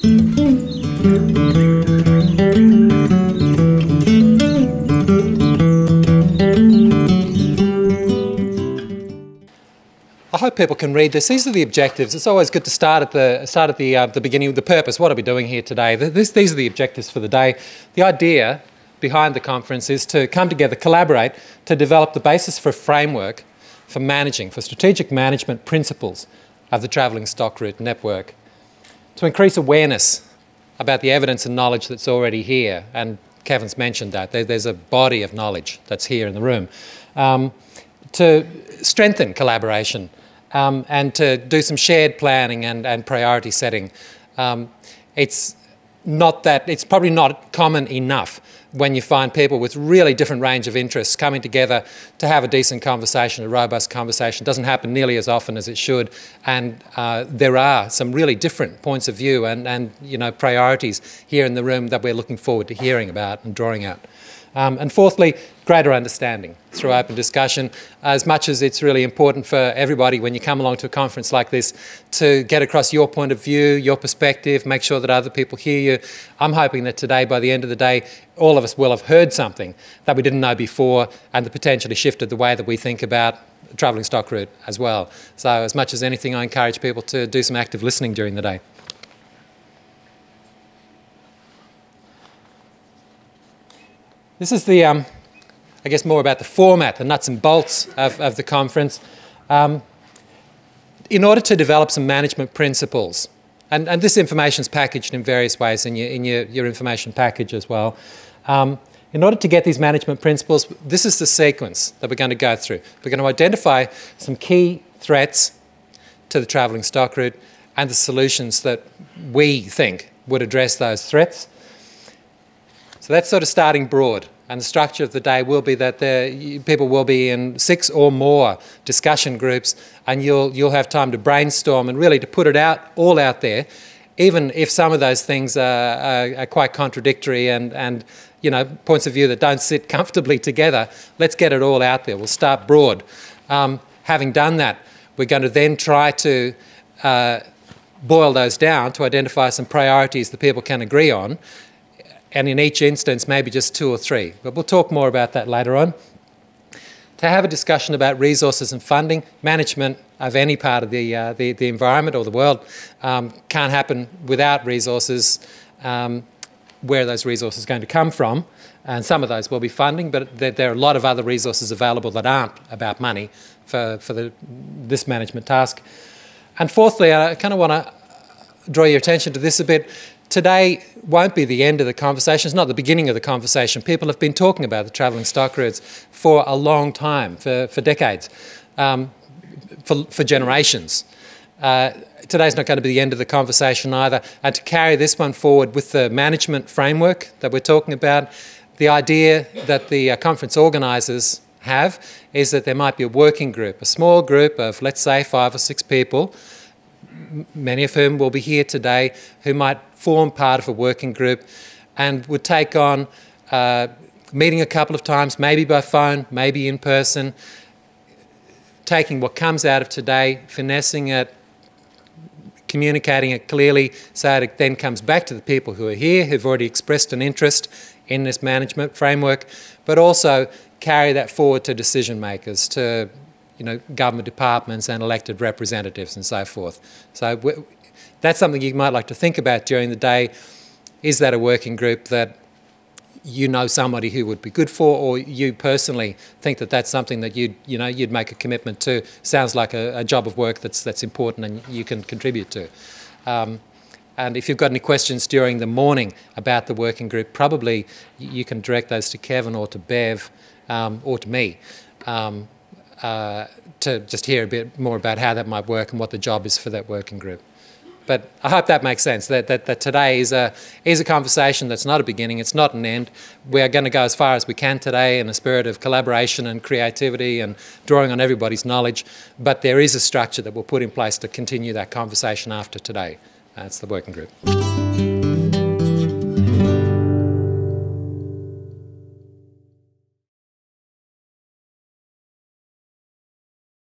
I hope people can read this. These are the objectives. It's always good to start at the beginning with the purpose. What are we doing here today? These are the objectives for the day. The idea behind the conference is to come together, collaborate, to develop the basis for a framework for managing, for strategic management principles of the travelling stock route network, to increase awareness about the evidence and knowledge that's already here. And Kevin's mentioned that. There's a body of knowledge that's here in the room. To strengthen collaboration and to do some shared planning and priority setting. It's probably not common enough when you find people with really different range of interests coming together to have a decent conversation, a robust conversation. It doesn't happen nearly as often as it should, and there are some really different points of view and priorities here in the room that we're looking forward to hearing about and drawing out. And fourthly, greater understanding through open discussion. As much as it's really important for everybody when you come along to a conference like this to get across your point of view, your perspective, make sure that other people hear you. I'm hoping that today, by the end of the day, all of us will have heard something that we didn't know before and that potentially shifted the way that we think about the travelling stock route as well. So as much as anything, I encourage people to do some active listening during the day. This is the, I guess, more about the format, the nuts and bolts of the conference. In order to develop some management principles, and this information is packaged in various ways in your information package as well. In order to get these management principles, this is the sequence that we're going to go through. We're going to identify some key threats to the travelling stock route and the solutions that we think would address those threats. So that's sort of starting broad, and the structure of the day will be that people will be in 6 or more discussion groups, and you'll have time to brainstorm and really to put it all out there, even if some of those things are quite contradictory and points of view that don't sit comfortably together. Let's get it all out there. We'll start broad. Having done that, we're going to then try to boil those down to identify some priorities that people can agree on. And in each instance, maybe just 2 or 3. But we'll talk more about that later on. To have a discussion about resources and funding, management of any part of the environment or the world can't happen without resources, where those resources are going to come from. And some of those will be funding, but there are a lot of other resources available that aren't about money for this management task. And fourthly, I kind of want to draw your attention to this a bit. Today won't be the end of the conversation. It's not the beginning of the conversation. People have been talking about the travelling stock routes for a long time, for decades, for generations. Today's not going to be the end of the conversation either. And to carry this one forward with the management framework that we're talking about, the idea that the conference organisers have is that there might be a working group, a small group of, let's say, 5 or 6 people, many of whom will be here today, who might form part of a working group and would take on meeting a couple of times, maybe by phone, maybe in person, taking what comes out of today, finessing it, communicating it clearly so it then comes back to the people who are here, who've already expressed an interest in this management framework, but also carry that forward to decision makers, to government departments and elected representatives and so forth. So that's something you might like to think about during the day. Is that a working group that you know somebody who would be good for, or you personally think that that's something that you'd make a commitment to? Sounds like a job of work that's important and you can contribute to. And if you've got any questions during the morning about the working group, probably you can direct those to Kevin or to Bev or to me. To just hear a bit more about how that might work and what the job is for that working group. But I hope that makes sense, that today is a conversation that's not a beginning, it's not an end. We are going to go as far as we can today in a spirit of collaboration and creativity and drawing on everybody's knowledge, but there is a structure that we'll put in place to continue that conversation after today. That's the working group.